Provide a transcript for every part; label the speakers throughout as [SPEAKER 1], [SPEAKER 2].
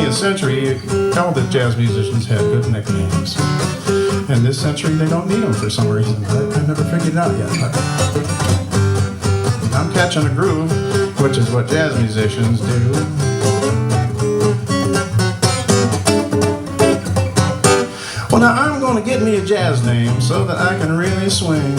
[SPEAKER 1] 20th century, all the jazz musicians had good nicknames. And this century, they don't need them for some reason. I've never figured it out yet. But I'm catching a groove, which is what jazz musicians do. Well, now I'm gonna get me a jazz name so that I can really swing.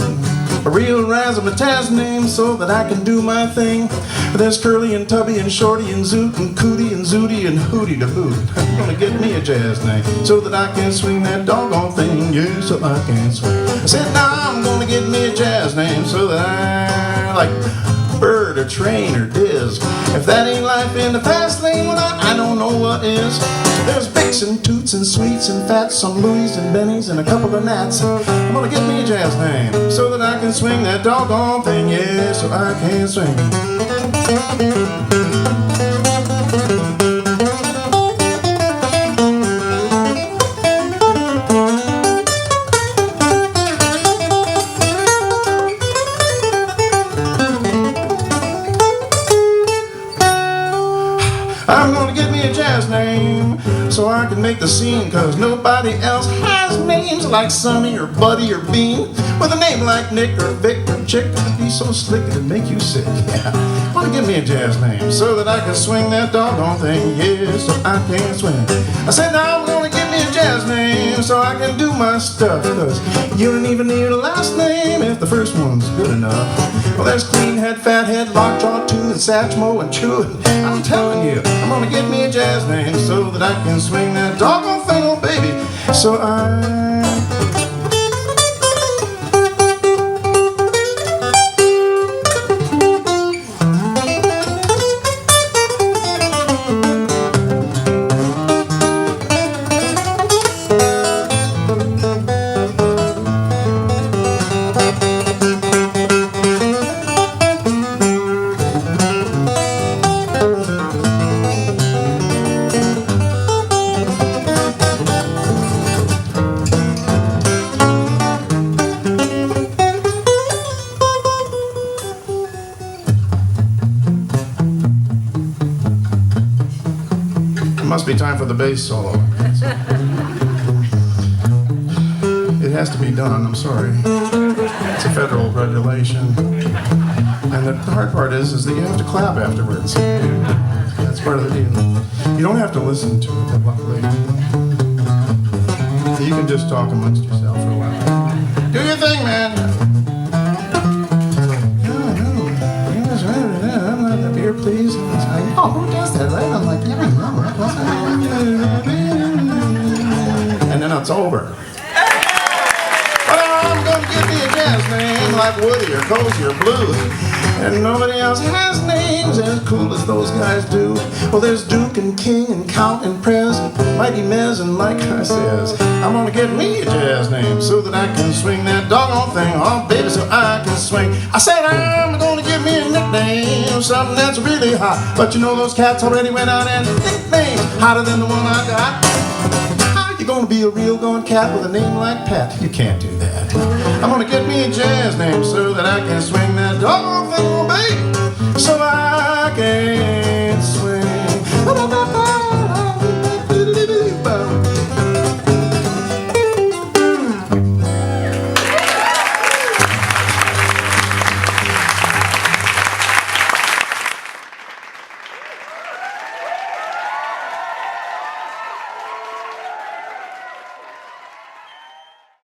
[SPEAKER 1] A real razzmatazz name so that I can do my thing. There's Curly and Tubby and Shorty and Zoot and Cootie and Zooty and Hootie to boot. I'm gonna get me a jazz name so that I can swing that doggone thing. Yeah, so I can swing. I said now I'm gonna get me a jazz name so that I like Bird or Train or Diz. If that ain't life in the fast lane, well I don't know what is. There's Bix and Toots and Sweets and Fats, some Louis and Bennies and a couple of Nats. I'm gonna get me a jazz name so that I can swing that doggone thing. Yeah, so I can swing. I'm gonna get me a jazz name so I can make the scene, cause nobody else has names like Sonny or Buddy or Bean. With a name like Nick or Vic or Chick, it'd be so slick it'd make you sick. Yeah, I wanna give me a jazz name so that I can swing that doggone thing. Yeah, so I can swing. I said now I'm gonna give me a jazz name so I can do my stuff, cause you don't even need a last name if the first one's good enough. Well, there's Clean Head, Fat Head, Lockjaw, Tooth, and Satchmo, and Chew. I'm telling you, I'm gonna get me a jazz name so that I can swing that doggone thing, oh baby. So it must be time for the bass solo. It has to be done, I'm sorry. It's a federal regulation. And the hard part is that you have to clap afterwards. That's part of the deal. You don't have to listen to it, luckily. You can just talk amongst yourself for a while. Do your thing, man! Beer, please. Oh, who does that, right? I'm like, yeah, I know. And then it's over. Well, I'm gonna give me a jazz name like Woody or Cozy or Blue. And nobody else has names as cool as those guys do. Well, there's Duke and King and Count and Prez, Mighty Mez, and like I says, I'm gonna get me a jazz name so that I can swing that doggone thing. Oh, baby, so I can swing. I said I'm gonna give me a nickname, something that's really hot. But you know those cats already went out and nicknames hotter than the one I got. How you gonna be a real gone cat with a name like Pat? You can't do that. I'm gonna get me a jazz name so that I can swing that doggone thing, oh baby, so I can swing.